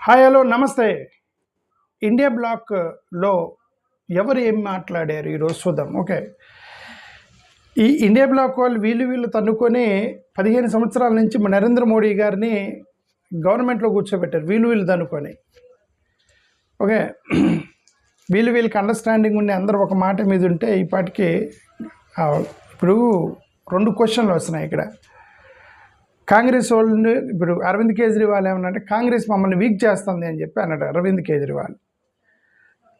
Hi hello నమస్తే. India బ్లాక్లో ఎవరు ఏం మాట్లాడారు ఈరోజు చూద్దాం. ఓకే, ఈ ఇండియా బ్లాక్ వాళ్ళు వీళ్ళు తన్నుకొని 15 సంవత్సరాల నుంచి నరేంద్ర మోడీ గారిని గవర్నమెంట్లో కూర్చోబెట్టారు. వీళ్ళు తన్నుకొని. ఓకే, వీళ్ళకి అండర్స్టాండింగ్ ఉండి అందరూ ఒక మాట మీద ఉంటే ఈ పాటికి ఇప్పుడు 2 క్వశ్చన్లు వస్తున్నాయి ఇక్కడ. కాంగ్రెస్ వాళ్ళని ఇప్పుడు అరవింద్ కేజ్రీవాల్ ఏమన్నారంటే కాంగ్రెస్ మమ్మల్ని వీక్ చేస్తుంది అని చెప్పి అన్నాడు అరవింద్ కేజ్రీవాల్.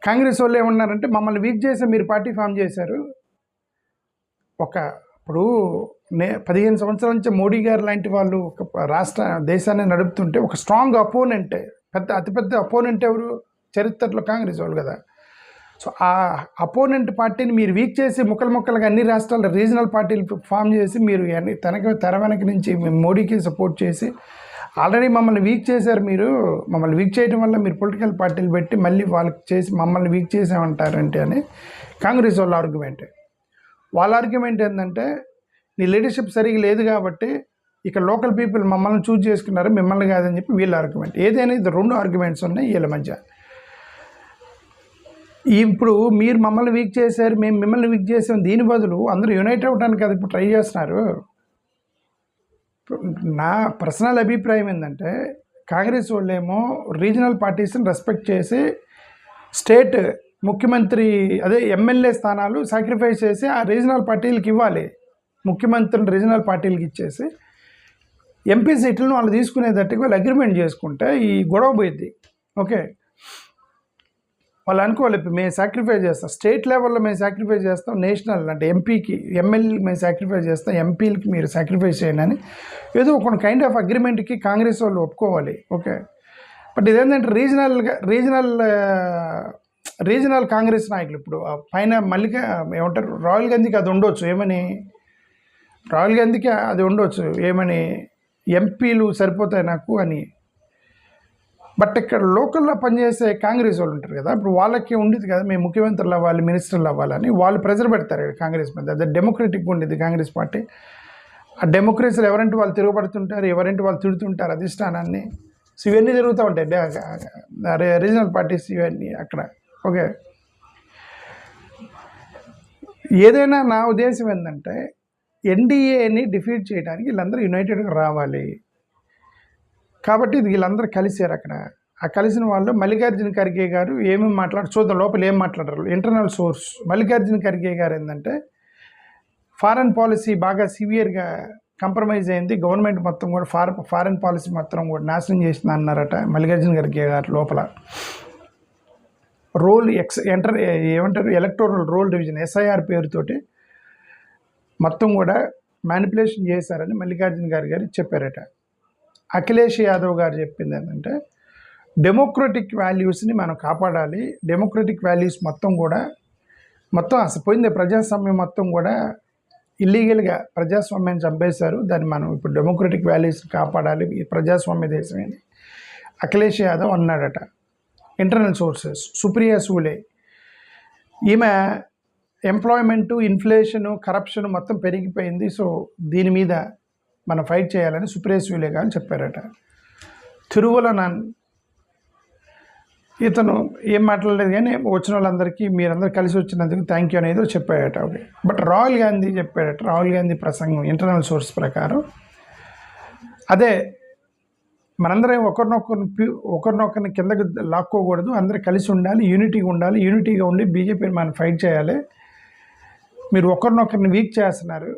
కాంగ్రెస్ వాళ్ళు ఏమన్నారంటే మమ్మల్ని వీక్ చేసి మీరు పార్టీ ఫామ్ చేశారు. ఇప్పుడు 15 సంవత్సరాల నుంచి మోడీ గారు లాంటి వాళ్ళు ఒక దేశాన్ని నడుపుతుంటే ఒక స్ట్రాంగ్ అపోనెంటే, అతిపెద్ద అపోనెంట్ ఎవరు చరిత్రలో? కాంగ్రెస్ వాళ్ళు కదా. సో ఆ అపోనెంట్ పార్టీని మీరు వీక్ చేసి ముక్కలుగా అన్ని రాష్ట్రాల రీజనల్ పార్టీలు ఫామ్ చేసి మీరు తెర వెనక నుంచి మోడీకి సపోర్ట్ చేసి ఆల్రెడీ మమ్మల్ని వీక్ చేశారు. మమ్మల్ని వీక్ చేయడం వల్ల మీరు పొలిటికల్ పార్టీలు పెట్టి మళ్ళీ వాళ్ళకి చేసి మమ్మల్ని వీక్ చేసామంటారంటే అని కాంగ్రెస్ వాళ్ళ ఆర్గ్యుమెంట్. వాళ్ళ ఆర్గ్యుమెంట్ ఏంటంటే నీ లీడర్షిప్ సరిగ్గా లేదు కాబట్టి ఇక లోకల్ పీపుల్ మమ్మల్ని చూజ్ చేసుకున్నారు, మిమ్మల్ని కాదని చెప్పి వీళ్ళ ఆర్గ్యుమెంట్. ఏదైనా ఇది 2 ఆర్గ్యుమెంట్స్ ఉన్నాయి వీళ్ళ మధ్య. ఇప్పుడు మీరు మమ్మల్ని వీక్ చేశారు, మేము మిమ్మల్ని వీక్ చేసాం, దీని బదులు అందరూ యునైట్ అవ్వడానికి కదా ఇప్పుడు ట్రై చేస్తున్నారు. నా పర్సనల్ అభిప్రాయం ఏంటంటే కాంగ్రెస్ వాళ్ళేమో రీజనల్ పార్టీస్ని రెస్పెక్ట్ చేసి స్టేట్ ముఖ్యమంత్రి ఎమ్మెల్యే స్థానాలు సాక్రిఫైస్ చేసి ఆ రీజనల్ పార్టీలకు ఇవ్వాలి. ముఖ్యమంత్రిని రీజనల్ పార్టీలకు ఇచ్చేసి ఎంపీ సీట్లను వాళ్ళు తీసుకునేటట్టుగా వాళ్ళు అగ్రిమెంట్ చేసుకుంటే ఈ గొడవ పోయింది. ఓకే, వాళ్ళు అనుకోవాలి మేము సాక్రిఫైస్ చేస్తాం, స్టేట్ లెవెల్లో మేము సాక్రిఫైస్ చేస్తాం, నేషనల్ అంటే ఎంపీకి ఎమ్మెల్యేకి మేము సాక్రిఫైస్ చేస్తాం, ఎంపీలకి మీరు సాక్రిఫైస్ చేయండి అని ఏదో ఒక కైండ్ ఆఫ్ అగ్రిమెంట్కి కాంగ్రెస్ వాళ్ళు ఒప్పుకోవాలి. ఓకే, బట్ ఇదేంటంటే రీజనల్ కాంగ్రెస్ నాయకులు ఇప్పుడు పైన ఏమంటారు రాహుల్ గాంధీకి అది ఉండొచ్చు, ఏమని రాహుల్ గాంధీకి అది ఉండొచ్చు, ఏమని ఎంపీలు సరిపోతాయి నాకు అని. బట్ ఇక్కడ లోకల్లో పనిచేసే కాంగ్రెస్ వాళ్ళు ఉంటారు కదా, ఇప్పుడు వాళ్ళకి ఉండేది కదా మేము ముఖ్యమంత్రులు అవ్వాలి, మినిస్టర్లు అవ్వాలని వాళ్ళు ప్రెజర్ పెడతారు కాంగ్రెస్ మీద. అదే డెమోక్రటిక్ ఉండేది కాంగ్రెస్ పార్టీ. ఆ డెమోక్రసీలు ఎవరంటే వాళ్ళు తిరగబడుతుంటారు, ఎవరంటే వాళ్ళు తిడుతుంటారు అధిష్టానాన్ని. సో ఇవన్నీ జరుగుతూ ఉంటాయి రీజనల్ పార్టీస్ ఇవన్నీ అక్కడ. ఓకే, ఏదైనా నా ఉద్దేశం ఏంటంటే ఎన్డీఏని డిఫీట్ చేయడానికి వీళ్ళందరూ యునైటెడ్గా రావాలి. కాబట్టి వీళ్ళందరూ కలిసారు అక్కడ. ఆ కలిసిన వాళ్ళు మల్లికార్జున ఖర్గే గారు ఏమేమి చూద్దాం లోపల ఏం మాట్లాడారు. ఇంటర్నల్ సోర్స్ మల్లికార్జున ఖర్గే గారు ఏంటంటే ఫారెన్ పాలసీ బాగా సివియర్గా కంప్రమైజ్ అయింది, గవర్నమెంట్ మొత్తం కూడా ఫారెన్ పాలసీ మొత్తం కూడా నాశనం చేసింది అన్నారట మల్లికార్జున ఖర్గే గారు. లోపల ఏమంటారు ఎలక్టోరల్ రోల్ డివిజన్ SIR పేరుతోటి మొత్తం కూడా మ్యానిపులేషన్ చేశారని మల్లికార్జున ఖర్గే గారు చెప్పారట. అఖిలేష్ యాదవ్ గారు చెప్పింది ఏంటంటే డెమోక్రటిక్ వాల్యూస్ని మనం కాపాడాలి, డెమోక్రటిక్ వాల్యూస్ మొత్తం అసలు పోయింది, ప్రజాస్వామ్యం మొత్తం కూడా ఇల్లీగల్గా ప్రజాస్వామ్యాన్ని చంపేశారు, దాన్ని మనం ఇప్పుడు డెమోక్రటిక్ వాల్యూస్ని కాపాడాలి, ఈ ప్రజాస్వామ్య దేశం అని అఖిలేష్ యాదవ్ అన్నాడట. ఇంటర్నల్ సోర్సెస్ సుప్రియా సూలే ఈమె ఎంప్లాయ్మెంటు, ఇన్ఫ్లేషను, కరప్షన్ మొత్తం పెరిగిపోయింది, సో దీని మీద మనం ఫైట్ చేయాలని సుప్రియా సూలే గారు చెప్పారట. తిరువల ఇతను ఏం మాట్లాడలేదు కానీ వచ్చిన వాళ్ళందరికీ మీరందరూ కలిసి వచ్చినందుకు థ్యాంక్ యూ అనేది చెప్పాడట. ఓకే, బట్ రాహుల్ గాంధీ చెప్పాడట, రాహుల్ గాంధీ ప్రసంగం ఇంటర్నల్ సోర్స్ ప్రకారం అదే మనందరం ఒకరినొకరిని కిందకి లాక్కోకూడదు, అందరూ కలిసి ఉండాలి, యూనిటీగా ఉండి బీజేపీని మనం ఫైట్ చేయాలి. మీరు ఒకరినొకరిని వీక్ చేస్తున్నారు,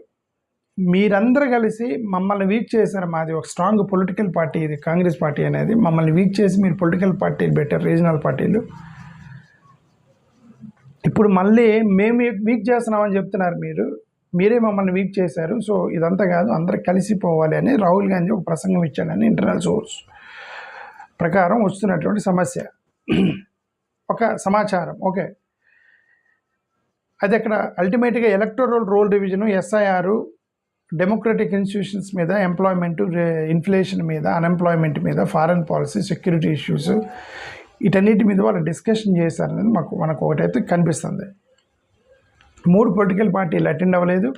మీరందరూ కలిసి మమ్మల్ని వీక్ చేశారు. మాది ఒక స్ట్రాంగ్ పొలిటికల్ పార్టీ ఇది కాంగ్రెస్ పార్టీ అనేది, మమ్మల్ని వీక్ చేసి మీరు పొలిటికల్ పార్టీలు పెట్టారు, రీజనల్ పార్టీలు. ఇప్పుడు మళ్ళీ మేము వీక్ చేస్తున్నామని చెప్తున్నారు, మీరే మమ్మల్ని వీక్ చేశారు, సో ఇదంతా కాదు, అందరూ కలిసిపోవాలి అని రాహుల్ గాంధీ ఒక ప్రసంగం ఇచ్చాడని ఇంటర్నల్ సోర్స్ ప్రకారం వస్తున్నటువంటి ఒక సమాచారం. ఓకే, అది అక్కడ అల్టిమేట్గా electoral roll division, SIR, democratic institutions మీద, ఎంప్లాయ్మెంటు, ఇన్ఫ్లేషన్ మీద, అన్ఎంప్లాయ్మెంట్ మీద, ఫారెన్ పాలసీ, సెక్యూరిటీ ఇష్యూస్, వీటన్నిటి మీద వాళ్ళు డిస్కషన్ చేశారనేది మనకు ఒకటైతే కనిపిస్తుంది. 3 పొలిటికల్ పార్టీలు అటెండ్ అవ్వలేదు.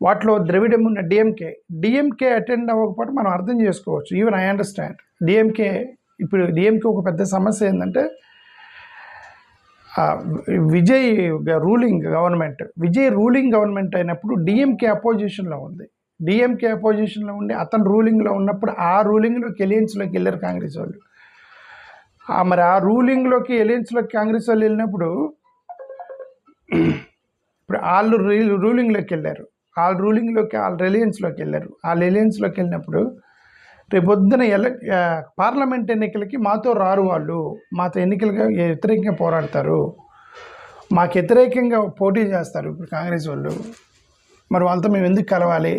వాటిలో ద్రవిడం ఉన్న డిఎంకే అటెండ్ అవ్వకపోతే మనం అర్థం చేసుకోవచ్చు. ఈవెన్ ఐ అండర్స్టాండ్ డిఎంకే ఇప్పుడు డిఎంకే ఒక పెద్ద సమస్య ఏంటంటే విజయ్ రూలింగ్ గవర్నమెంట్ అయినప్పుడు డిఎంకే అపోజిషన్లో ఉంది. డిఎంకే అపోజిషన్లో ఉండి అతను రూలింగ్లో ఉన్నప్పుడు ఆ రూలింగ్లోకి ఎలియన్స్లోకి వెళ్ళారు కాంగ్రెస్ వాళ్ళు. మరి ఆ రూలింగ్లోకి ఎలియన్స్లోకి కాంగ్రెస్ వాళ్ళు వెళ్ళినప్పుడు ఇప్పుడు వాళ్ళు రూలింగ్లోకి వెళ్ళారు, వాళ్ళు రిలయన్స్లోకి వెళ్ళారు. వాళ్ళు ఎలియన్స్లోకి వెళ్ళినప్పుడు రేపొద్దున పార్లమెంట్ ఎన్నికలకి మాతో రారు, వాళ్ళు మాతో ఎన్నికలుగా వ్యతిరేకంగా పోరాడతారు, మాకు వ్యతిరేకంగా పోటీ చేస్తారు ఇప్పుడు కాంగ్రెస్ వాళ్ళు. మరి వాళ్ళతో మేము ఎందుకు కలవాలి?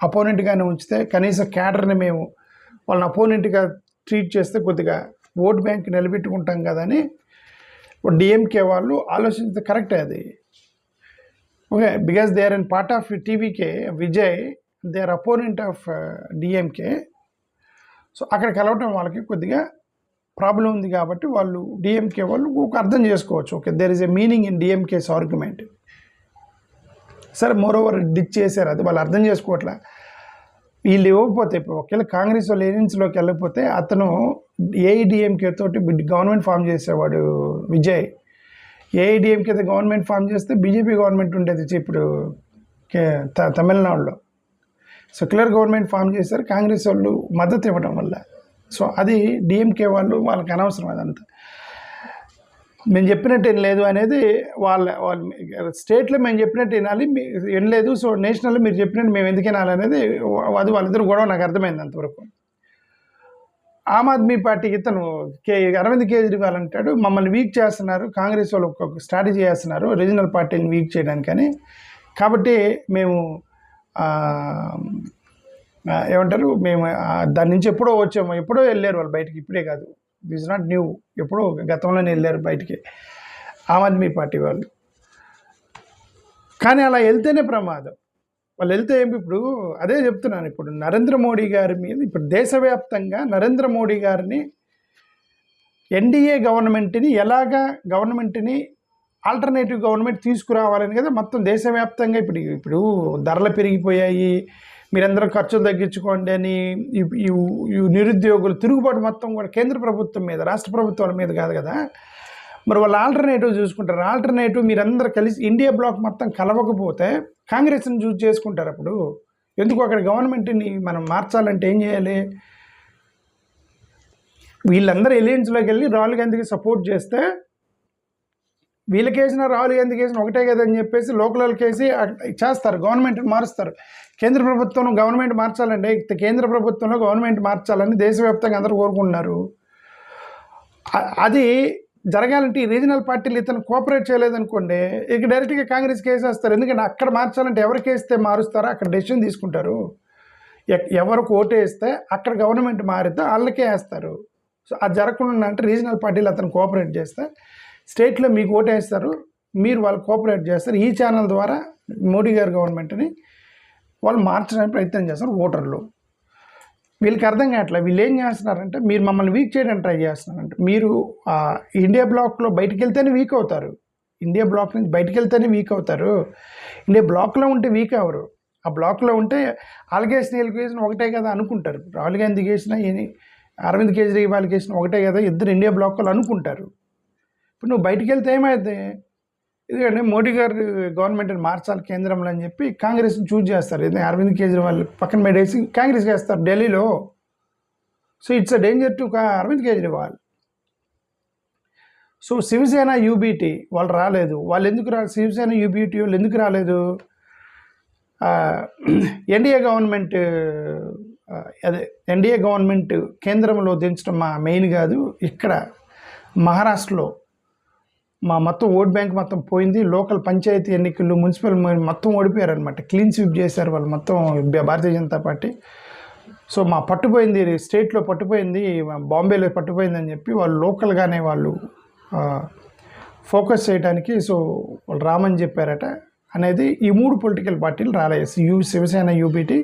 అపోనెంట్గానే ఉంచితే కనీసం క్యాడర్ని మేము వాళ్ళని అపోనెంట్గా ట్రీట్ చేస్తే కొద్దిగా ఓట్ బ్యాంక్ నిలబెట్టుకుంటాం కదా అని డిఎంకే వాళ్ళు ఆలోచించితే కరెక్టే అది. Okay, because they are in part of TVK Vijay, they are opponent of DMK. So అక్కడ కలవటం వాళ్ళకి కొద్దిగా ప్రాబ్లం ఉంది కాబట్టి వాళ్ళు డిఎంకే వాళ్ళు ఒక అర్థం చేసుకోవచ్చు. Okay, there is a meaning in DMK's argument. సరే, మోరోవర్ డిచ్ చేశారు, అది వాళ్ళు అర్థం చేసుకోవట్లే. వీళ్ళు ఇవ్వకపోతే ఇప్పుడు ఒకవేళ కాంగ్రెస్ వాళ్ళు ఏజెన్సీలోకి వెళ్ళకపోతే అతను ఏఐడిఎంకే తోటి గవర్నమెంట్ ఫామ్ చేసేవాడు విజయ్. ఏఐడిఎంకే గవర్నమెంట్ ఫామ్ చేస్తే బీజేపీ గవర్నమెంట్ ఉండేది ఇప్పుడు తమిళనాడులో. సెక్యులర్ గవర్నమెంట్ ఫామ్ చేశారు కాంగ్రెస్ వాళ్ళు మద్దతు ఇవ్వడం వల్ల. సో అది డిఎంకే వాళ్ళకి అనవసరం అదంతా. మేము చెప్పినట్టు ఏం లేదు అనేది వాళ్ళ స్టేట్లో మేము చెప్పినట్టు వినాలి, ఏం లేదు. సో నేషనల్లో మీరు చెప్పినట్టు మేము ఎందుకు వినాలి అనేది అది వాళ్ళిద్దరు గొడవ. నాకు అర్థమైంది అంతవరకు. ఆమ్ ఆద్మీ పార్టీకి ఇతను అరవింద్ కేజ్రీవాల్ అంటాడు, మమ్మల్ని వీక్ చేస్తున్నారు, కాంగ్రెస్ వాళ్ళు ఒక స్ట్రాటజీ చేస్తున్నారు రీజనల్ పార్టీని వీక్ చేయడానికని. కాబట్టి మేము ఏమంటారు, మేము దాని నుంచి ఎప్పుడో వచ్చాము, ఎప్పుడో వెళ్ళారు వాళ్ళు బయటికి, ఇప్పుడే కాదు, దిస్ నాట్ న్యూ, ఎప్పుడో గతంలోనే వెళ్ళారు బయటికి ఆమ్ ఆద్మీ పార్టీ వాళ్ళు. కానీ అలా వెళ్తేనే ప్రమాదం. వాళ్ళు వెళ్తే ఇప్పుడు అదే చెప్తున్నాను, ఇప్పుడు నరేంద్ర మోడీ గారి మీద ఇప్పుడు దేశవ్యాప్తంగా నరేంద్ర మోడీ గారిని ఎన్డీఏ గవర్నమెంట్ని ఆల్టర్నేటివ్ గవర్నమెంట్ తీసుకురావాలని కదా మొత్తం దేశవ్యాప్తంగా. ఇప్పుడు ధరలు పెరిగిపోయాయి, మీరందరూ ఖర్చులు తగ్గించుకోండి అని ఈ నిరుద్యోగులు తిరుగుబాటు మొత్తం కూడా కేంద్ర ప్రభుత్వం మీద, రాష్ట్ర ప్రభుత్వాల మీద కాదు కదా. మరి వాళ్ళు ఆల్టర్నేటివ్ చూసుకుంటారు. ఆల్టర్నేటివ్ మీరందరూ కలిసి ఇండియా బ్లాక్ మొత్తం కలవకపోతే కాంగ్రెస్ని చూస్ చేసుకుంటారు. అప్పుడు ఎందుకు అక్కడ గవర్నమెంట్ని మనం మార్చాలంటే ఏం చేయాలి? వీళ్ళందరూ ఎలియన్స్లోకి వెళ్ళి రాహుల్ గాంధీకి సపోర్ట్ చేస్తే వీళ్ళకేసిన రాహుల్ గాంధీకి వేసిన ఒకటే కదా అని చెప్పేసి లోకల్కి వేసి చేస్తారు, గవర్నమెంట్ని మారుస్తారు. కేంద్ర ప్రభుత్వం గవర్నమెంట్ మార్చాలండి, కేంద్ర ప్రభుత్వంలో గవర్నమెంట్ మార్చాలని దేశవ్యాప్తంగా అందరూ కోరుకుంటున్నారు. అది జరగాలంటే ఈ రీజనల్ పార్టీలు ఇతను కోఆపరేట్ చేయలేదనుకోండి, ఇక డైరెక్ట్గా కాంగ్రెస్ కేసేస్తారు. ఎందుకంటే అక్కడ మార్చాలంటే ఎవరికి వేస్తే మారుస్తారో అక్కడ డెసిషన్ తీసుకుంటారు. ఎవరికి ఓటు వేస్తే అక్కడ గవర్నమెంట్ మారితే వాళ్ళకే వేస్తారు. సో అది జరగకుండా అంటే రీజనల్ పార్టీలు అతను కోఆపరేట్ చేస్తే స్టేట్లో మీకు ఓటు వేస్తారు, మీరు వాళ్ళు కోఆపరేట్ చేస్తారు. ఈ ఛానల్ ద్వారా మోడీ గారి గవర్నమెంట్ని వాళ్ళు మార్చడానికి ప్రయత్నం చేస్తారు ఓటర్లు. వీళ్ళకి అర్థం కావట్లేదు. వీళ్ళు ఏం చేస్తున్నారంటే మీరు మమ్మల్ని వీక్ చేయడానికి ట్రై చేస్తున్నారంటే, మీరు ఇండియా బ్లాక్లో బయటికి వెళ్తేనే వీక్ అవుతారు. ఇండియా బ్లాక్ నుంచి బయటికి వెళ్తేనే వీక్ అవుతారు. ఇండియా బ్లాక్లో ఉంటే వీక్ అవ్వరు. ఆ బ్లాక్లో ఉంటే వీళ్ళకి వేసిన ఒకటే కదా అనుకుంటారు. రాహుల్ గాంధీకి వేసిన అరవింద్ కేజ్రీవాల్కి వేసిన ఒకటే కదా, ఇద్దరు ఇండియా బ్లాక్లో అనుకుంటారు. ఇప్పుడు నువ్వు బయటికి వెళ్తే ఏమైంది? ఎందుకంటే మోడీ గారు గవర్నమెంట్ని మార్చాలి కేంద్రంలో అని చెప్పి కాంగ్రెస్ని చూజ్ చేస్తారు. అరవింద్ కేజ్రీవాల్ పక్కన పెట్టేసి కాంగ్రెస్కి వేస్తారు ఢిల్లీలో. So it's a danger to Arvind Kejriwal. So Shiv Sena UBT వాళ్ళు రాలేదు. వాళ్ళు ఎందుకు శివసేన యూబీటీ వాళ్ళు ఎందుకు రాలేదు? ఎన్డీఏ గవర్నమెంట్ కేంద్రంలో దించడం మా మెయిన్ కాదు. ఇక్కడ మహారాష్ట్రలో మొత్తం ఓట్ బ్యాంక్ మొత్తం పోయింది. లోకల్ పంచాయతీ ఎన్నికలు, మున్సిపల్ మొత్తం ఓడిపోయారనమాట. క్లీన్ స్వీప్ చేశారు వాళ్ళు మొత్తం భారతీయ జనతా పార్టీ. సో పట్టుపోయింది, స్టేట్లో పట్టుపోయింది, బాంబేలో పట్టుపోయింది అని చెప్పి వాళ్ళు లోకల్గానే వాళ్ళు ఫోకస్ చేయడానికి సో వాళ్ళు రామని చెప్పారట అనేది. ఈ మూడు పొలిటికల్ పార్టీలు రాలేదు, Shiv Sena UBT,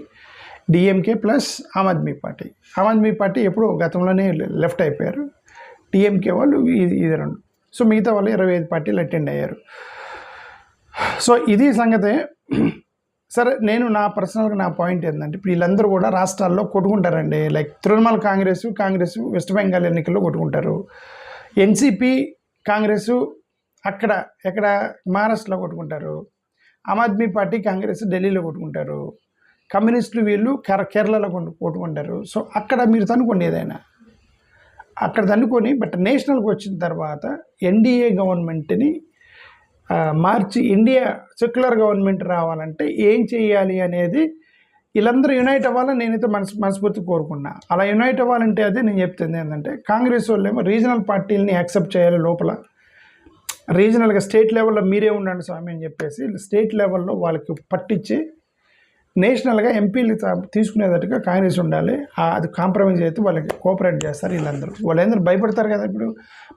DMK plus Aam Aadmi party. Aam Aadmi party ఎప్పుడో గతంలోనే లెఫ్ట్ అయిపోయారు. డిఎంకే వాళ్ళు ఇది రెండు. సో మిగతా వాళ్ళు 25 పార్టీలు అటెండ్ అయ్యారు. సో ఇది సంగతే. సరే నేను నా పర్సనల్గా నా పాయింట్ ఏంటంటే ఇప్పుడు వీళ్ళందరూ కూడా రాష్ట్రాల్లో కొట్టుకుంటారండి. లైక్ తృణమూల్ కాంగ్రెస్ వెస్ట్ బెంగాల్ ఎన్నికల్లో కొట్టుకుంటారు. ఎన్సీపీ కాంగ్రెస్ ఎక్కడ మహారాష్ట్రలో కొట్టుకుంటారు. ఆమ్ ఆద్మీ పార్టీ కాంగ్రెస్ ఢిల్లీలో కొట్టుకుంటారు. కమ్యూనిస్టులు వీళ్ళు కేరళలో కొట్టుకుంటారు. సో అక్కడ మీరు తనుకోండి ఏదైనా అక్కడ తనుకొని, బట్ నేషనల్కి వచ్చిన తర్వాత ఎన్డీఏ గవర్నమెంట్ని మార్చి ఇండియా సెక్యులర్ గవర్నమెంట్ రావాలంటే ఏం చేయాలి అనేది వీళ్ళందరూ యునైట్ అవ్వాలని నేనైతే మనస్ఫూర్తి కోరుకున్నా. అలా యునైట్ అవ్వాలంటే అదే నేను చెప్తుంది ఏంటంటే, కాంగ్రెస్ వాళ్ళు ఏమో రీజనల్ పార్టీలని యాక్సెప్ట్ చేయాలి. లోపల రీజనల్గా స్టేట్ లెవెల్లో మీరే ఉండండి స్వామి అని చెప్పేసి స్టేట్ లెవెల్లో వాళ్ళకి పట్టించి నేషనల్గా ఎంపీలు తీసుకునేటట్టుగా కాంగ్రెస్ ఉండాలి. అది కాంప్రమైజ్ అయితే వాళ్ళకి కోఆపరేట్ చేస్తారు. వాళ్ళందరూ భయపడతారు కదా. ఇప్పుడు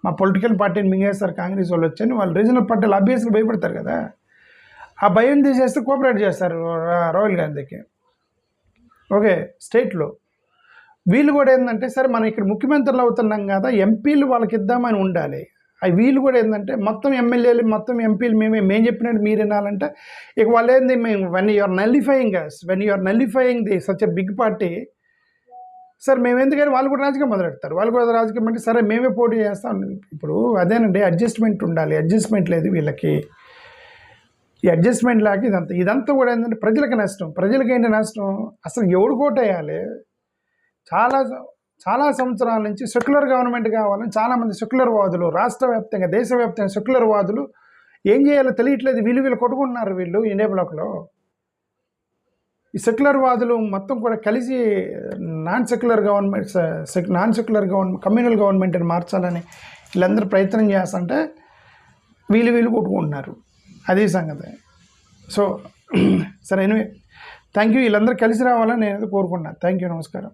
మా పొలిటికల్ పార్టీని మింగేస్తారు కాంగ్రెస్ వాళ్ళు వచ్చని వాళ్ళు రీజనల్ పార్టీలు అభ్యర్థులు భయపడతారు కదా. ఆ భయం తీసేస్తే కోఆపరేట్ చేస్తారు రాహుల్ గాంధీకి. ఓకే, స్టేట్లో వీళ్ళు కూడా ఏంటంటే, సరే మనం ఇక్కడ ముఖ్యమంత్రులు అవుతున్నాం కదా, ఎంపీలు వాళ్ళకి ఇద్దామని ఉండాలి. వీళ్ళు కూడా ఏంటంటే మొత్తం ఎమ్మెల్యేలు మొత్తం ఎంపీలు మేము చెప్పినట్టు మీరు వినాలంటే ఇక వాళ్ళు ఏంది, మేము when you're nullifying the such a big party, sir మేము ఎందుకని వాళ్ళు కూడా రాజకీయం మొదలెడతారు. వాళ్ళు కూడా రాజకీయం అంటే సరే మేమే పోటీ చేస్తాం. ఇప్పుడు అదేనండి, అడ్జస్ట్మెంట్ ఉండాలి. అడ్జస్ట్మెంట్ లేదు వీళ్ళకి. ఈ అడ్జస్ట్మెంట్ లాగా ఇదంతా కూడా ఏంటంటే ప్రజలకు నష్టం. ప్రజలకి ఏంటి నష్టం? అసలు ఎవడు కోటేయాలి? చాలా సంవత్సరాల నుంచి సెక్యులర్ గవర్నమెంట్ కావాలని చాలామంది సెక్యులర్ వాదులు రాష్ట్ర వ్యాప్తంగా దేశవ్యాప్తంగా సెక్యులర్ వాదులు ఏం చేయాలో తెలియట్లేదు. వీళ్ళు కొట్టుకుంటున్నారు. వీళ్ళు ఇండియా బ్లాక్లో ఈ సెక్యులర్ వాదులు మొత్తం కూడా కలిసి నాన్ సెక్యులర్ గవర్నమెంట్ కమ్యూనల్ గవర్నమెంట్ని మార్చాలని వీళ్ళందరూ ప్రయత్నం చేస్తుంటే వీళ్ళు కొట్టుకుంటున్నారు. అది సంగతి. సో సరే, ఎనివే థ్యాంక్ యూ. వీళ్ళందరూ కలిసి రావాలని నేను కోరుకున్నాను. థ్యాంక్ యూ, నమస్కారం.